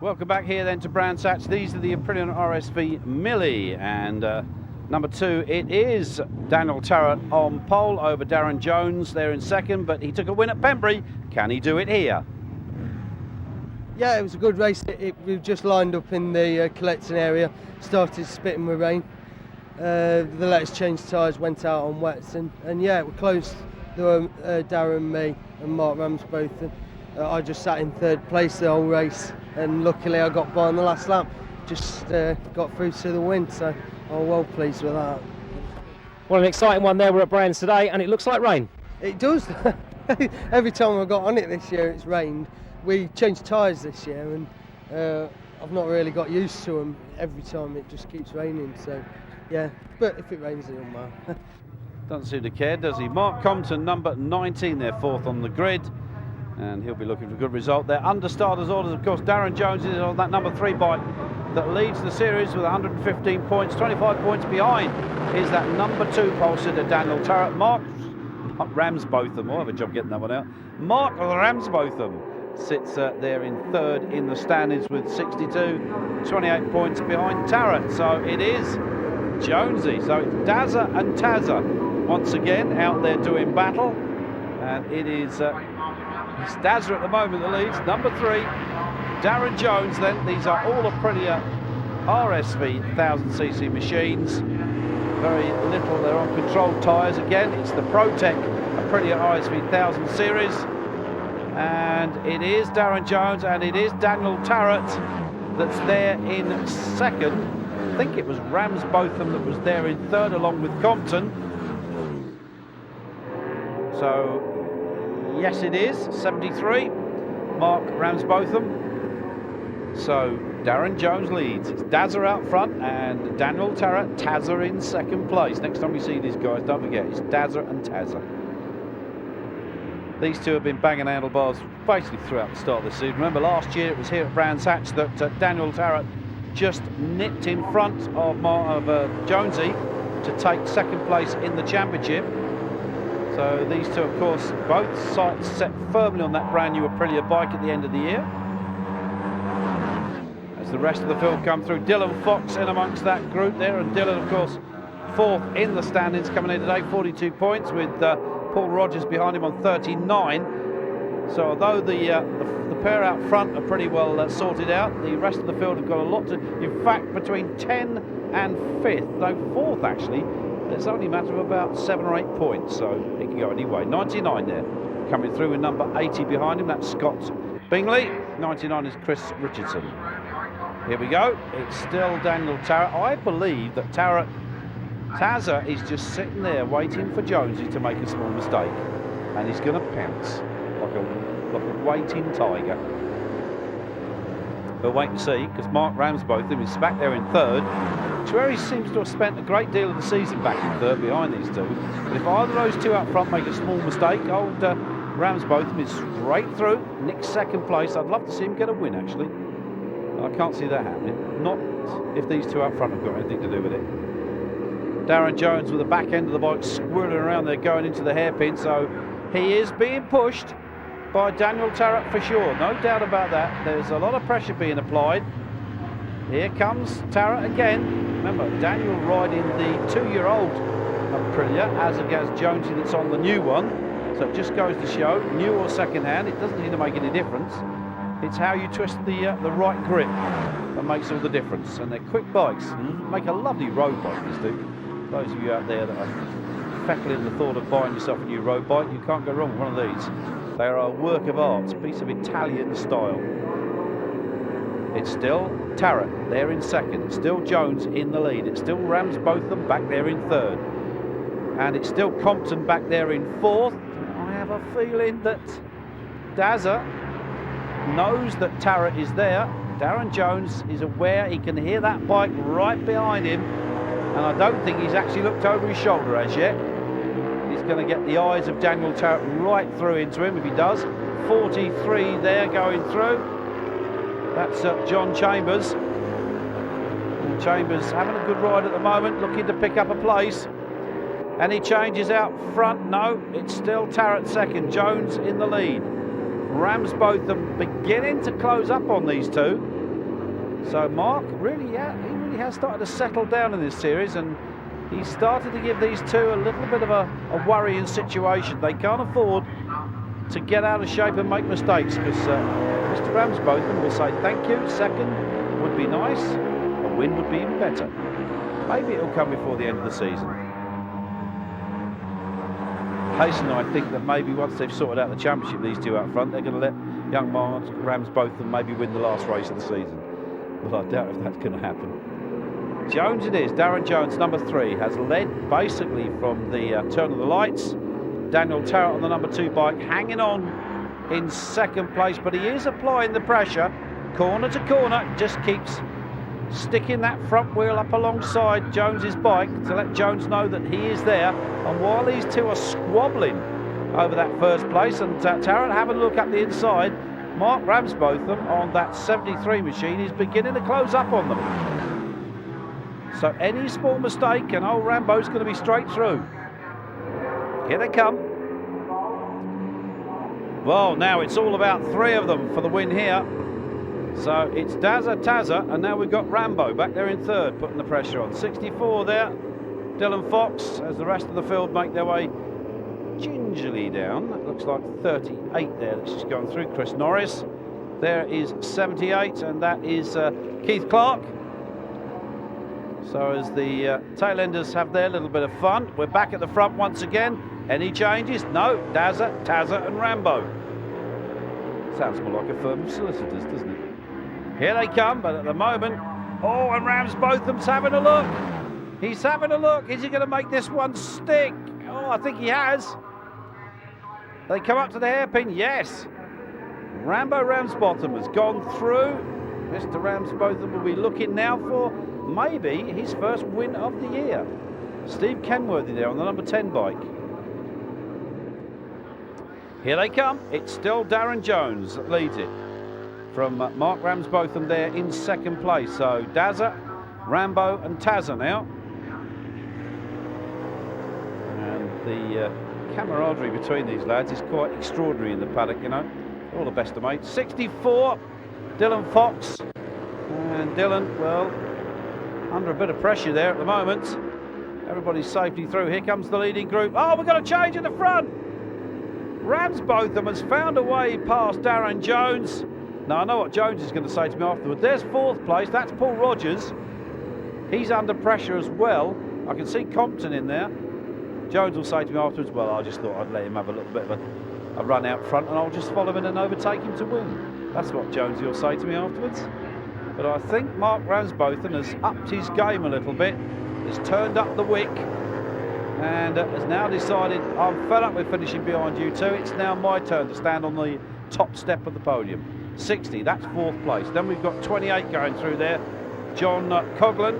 Welcome back here then to Brands Hatch. These are the Aprilia RSV Mille, and number 2, it is Daniel Tarratt on pole over Darren Jones there in second, but he took a win at Pembury. Can he do it here? Yeah, it was a good race. We just lined up in the collecting area, started spitting with rain. The let's change tyres went out on wets, and yeah, we're close. There were Darren, me and Marc Ramsbotham. I just sat in third place the whole race, and luckily I got by on the last lap. Just got through to the win, so I'm well pleased with that. Well, an exciting one there. We're at Brands today, and it looks like rain. It does. Every time I got on it this year, it's rained. We changed tyres this year, and I've not really got used to them. Every time it just keeps raining, so yeah. But if it rains, it doesn't matter. Doesn't seem to care, does he? Mark Compton, number 19, they're fourth on the grid, and he'll be looking for a good result there. Under starters orders, of course, Darren Jones is on that number 3 bike that leads the series with 115 points. 25 points behind is that number 2 pole sitter, Daniel Tarratt. Marc Ramsbotham, I'll have a job getting that one out. Marc Ramsbotham sits there in third in the standings with 62, 28 points behind Tarratt. So it is Jonesy. So it's Dazza and Tazza once again out there doing battle, and it is it's Dazza at the moment that leads. Number 3, Darren Jones. Then these are all Aprilia RSV 1000cc machines. Very little, they're on controlled tyres again. It's the ProTech Aprilia RSV 1000 series, and it is Darren Jones and it is Daniel Tarratt that's there in second. I think it was Ramsbotham that was there in third along with Compton. So yes, it is 73, Marc Ramsbotham. So Darren Jones leads. It's Dazza out front and Daniel Tarratt, Tazza in second place. Next time you see these guys, don't forget, it's Dazza and Tazza. These two have been banging handlebars basically throughout the start of the season. Remember last year it was here at Brands Hatch that Daniel Tarratt just nipped in front of Jonesy to take second place in the championship. So these two, of course, both sights set firmly on that brand new Aprilia bike at the end of the year. As the rest of the field come through, Dylan Fox in amongst that group there, and Dylan, of course, fourth in the standings coming in today, 42 points, with Paul Rogers behind him on 39. So although the pair out front are pretty well sorted out, the rest of the field have got a lot to. In fact, between 10 and 5th, no 4th actually, it's only a matter of about 7 or 8 points, so it can go anyway. 99 there, coming through with number 80 behind him, that's Scott Bingley. 99 is Chris Richardson. Here we go, it's still Daniel Tarratt. I believe that Tazza is just sitting there waiting for Jonesy to make a small mistake, and he's going to pounce like a waiting tiger. We'll wait and see, because Marc Ramsbotham is back there in third. It's where he seems to have spent a great deal of the season back in third behind these two. But if either of those two up front make a small mistake, old Ramsbotham is straight through, nicks second place. I'd love to see him get a win, actually. I can't see that happening. Not if these two up front have got anything to do with it. Darren Jones with the back end of the bike squirreling around there going into the hairpin, so he is being pushed by Daniel Tarratt for sure, no doubt about that. There's a lot of pressure being applied. Here comes Tarratt again. Remember, Daniel riding the 2-year-old Aprilia as against Jonesy that's on the new one. So it just goes to show, new or second hand, it doesn't seem to make any difference. It's how you twist the right grip that makes all the difference. And they're quick bikes, make a lovely road bike, these two. Those of you out there that are feckling the thought of buying yourself a new road bike, you can't go wrong with one of these. They are a work of art, a piece of Italian style. It's still Tarratt there in second. It's still Jones in the lead. It's still Ramsbotham back there in third. And it's still Compton back there in fourth. I have a feeling that Dazza knows that Tarratt is there. Darren Jones is aware, he can hear that bike right behind him. And I don't think he's actually looked over his shoulder as yet. He's going to get the eyes of Daniel Tarratt right through into him if he does. 43 there going through. That's Jon Chambers. And Chambers having a good ride at the moment, looking to pick up a place. Any changes out front? No, it's still Tarratt second, Jones in the lead. Ramsbotham beginning to close up on these two. So Mark really, he really has started to settle down in this series, and he's started to give these two a little bit of a worrying situation. They can't afford to get out of shape and make mistakes, because Mr. Ramsbotham will say thank you. Second would be nice. A win would be even better. Maybe it'll come before the end of the season. Hayes and I think that maybe once they've sorted out the championship, these two out front, they're going to let young Marc Ramsbotham maybe win the last race of the season. But I doubt if that's going to happen. Jones it is. Darren Jones, number 3, has led basically from the turn of the lights. Daniel Tarratt on the number 2 bike, hanging on in second place, but he is applying the pressure corner to corner. Just keeps sticking that front wheel up alongside Jones's bike to let Jones know that he is there. And while these two are squabbling over that first place, and Tarratt having a look up the inside, Marc Ramsbotham on that 73 machine is beginning to close up on them. So any small mistake and old Rambo's going to be straight through. Here they come. Well, now it's all about 3 of them for the win here. So it's Tazza, and now we've got Rambo back there in third, putting the pressure on. 64 there. Dylan Fox, as the rest of the field make their way gingerly down. That looks like 38 there that's just gone through. Chris Norris. There is 78, and that is Keith Clarke. So as the tail-enders have their little bit of fun, we're back at the front once again. Any changes? No. Tazza, and Rambo. Sounds more like a firm of solicitors, doesn't it? Here they come, but at the moment, oh, and Ramsbotham's having a look. He's having a look. Is he going to make this one stick? Oh, I think he has. They come up to the hairpin. Yes. Ramsbotham has gone through. Mr. Ramsbotham will be looking now for maybe his first win of the year. Steve Kenworthy there on the number 10 bike. Here they come. It's still Darren Jones that leads it, from Marc Ramsbotham there in second place. So Dazza, Rambo and Tazza now. And the camaraderie between these lads is quite extraordinary in the paddock, you know. All the best of mates. 64, Dylan Fox. And Dylan, well, under a bit of pressure there at the moment. Everybody's safely through. Here comes the leading group. Oh, we've got a change in the front. Ramsbotham has found a way past Darren Jones. Now, I know what Jones is going to say to me afterwards. There's 4th place. That's Paul Rogers. He's under pressure as well. I can see Compton in there. Jones will say to me afterwards, well, I just thought I'd let him have a little bit of a run out front, and I'll just follow him and overtake him to win. That's what Jones will say to me afterwards. But I think Marc Ramsbotham has upped his game a little bit. Has turned up the wick, and has now decided, I'm fed up with finishing behind you two. It's now my turn to stand on the top step of the podium. 60, that's 4th place. Then we've got 28 going through there. Jon Coughlan.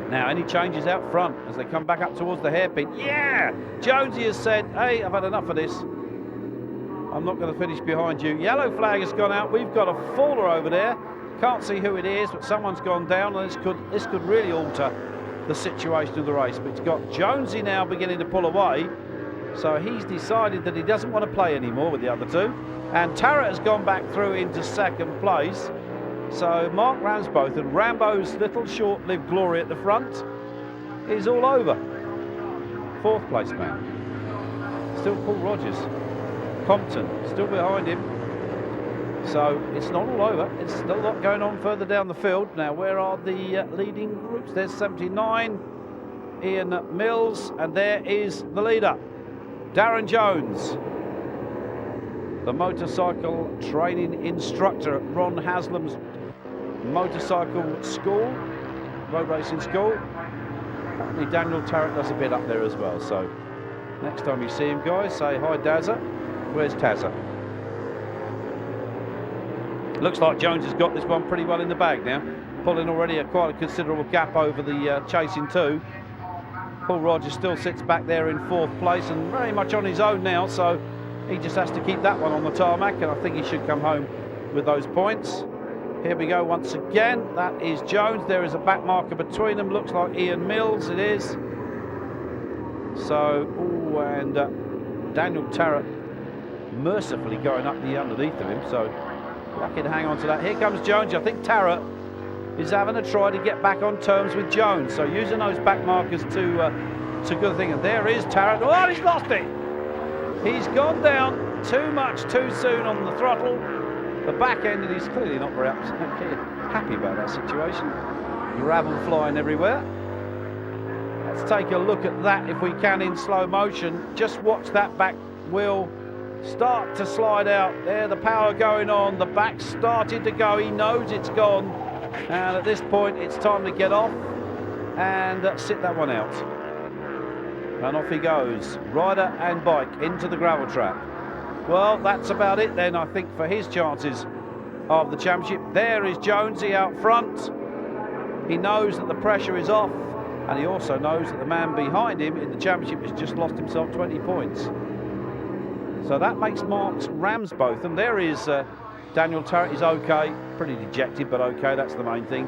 Now, any changes out front as they come back up towards the hairpin? Yeah! Jonesy has said, hey, I've had enough of this. I'm not going to finish behind you. Yellow flag has gone out. We've got a faller over there. Can't see who it is, but someone's gone down, and this could really alter the situation of the race. But it's got Jonesy now beginning to pull away. So he's decided that he doesn't want to play anymore with the other two. And Tarratt has gone back through into second place. So Marc Ramsbotham, Rambo's little short-lived glory at the front, is all over. 4th place man. Still Paul Rogers. Compton, still behind him. So it's not all over. It's still a lot going on further down the field. Now, where are the leading groups? There's 79, Ian Mills, and there is the leader, Darren Jones, the motorcycle training instructor at Ron Haslam's motorcycle school, road racing school. Apparently Daniel Tarratt does a bit up there as well. So next time you see him, guys, say hi, Dazza. Where's Tazza? Looks like Jones has got this one pretty well in the bag now, pulling already quite a considerable gap over the chasing two. Paul Rogers still sits back there in 4th place and very much on his own now, so he just has to keep that one on the tarmac, and I think he should come home with those points. Here we go once again. That is Jones. There is a back marker between them. Looks like Ian Mills. It is. So, ooh, and Daniel Tarratt mercifully going up the underneath of him. So Lucky to hang on to that. Here comes Jones. I think Tarratt is having a try to get back on terms with Jones. So using those back markers to good thing. And there is Tarratt. Oh, he's lost it. He's gone down too much too soon on the throttle. The back end, and he's clearly not very happy about that situation. Gravel flying everywhere. Let's take a look at that if we can in slow motion. Just watch that back wheel start to slide out. There, the power going on. The back started to go. He knows it's gone. And at this point, it's time to get off and sit that one out. And off he goes, rider and bike into the gravel trap. Well, that's about it then, I think, for his chances of the championship. There is Jonesy out front. He knows that the pressure is off, and he also knows that the man behind him in the championship has just lost himself 20 points. So that makes Marc Ramsbotham. There is Daniel Tarratt. Is okay, pretty dejected, but okay, that's the main thing.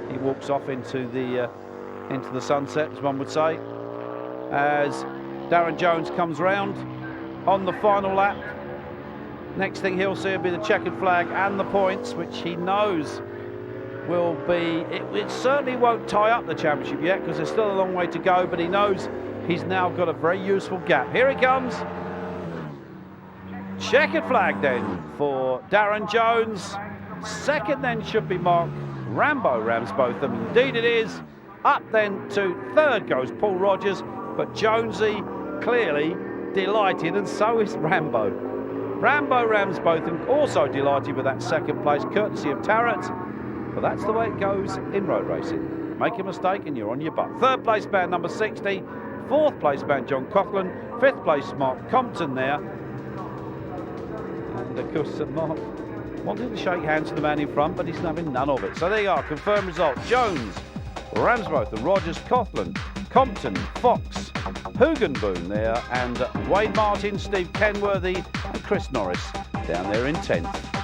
He walks off into the sunset, as one would say, as Darren Jones comes round on the final lap. Next thing he'll see will be the checkered flag and the points, which he knows will be, it certainly won't tie up the championship yet because there's still a long way to go, but he knows he's now got a very useful gap. Here he comes. Checkered flag then for Darren Jones. Second then should be Marc Ramsbotham. Indeed it is. Up then to third goes Paul Rogers, but Jonesy clearly delighted, and so is Rambo Ramsbotham also delighted with that second place, courtesy of Tarratt. But that's the way it goes in road racing. Make a mistake and you're on your butt. Third place man number 60, fourth place man Jon Coughlan, fifth place Mark Compton there. And of course Mark wanted to shake hands with the man in front, but he's having none of it. So there you are, confirmed results. Jones, Ramsbotham, Rogers, Coughlan, Compton, Fox, Hoogenboom there, and Wayne Martin, Steve Kenworthy and Chris Norris down there in 10th.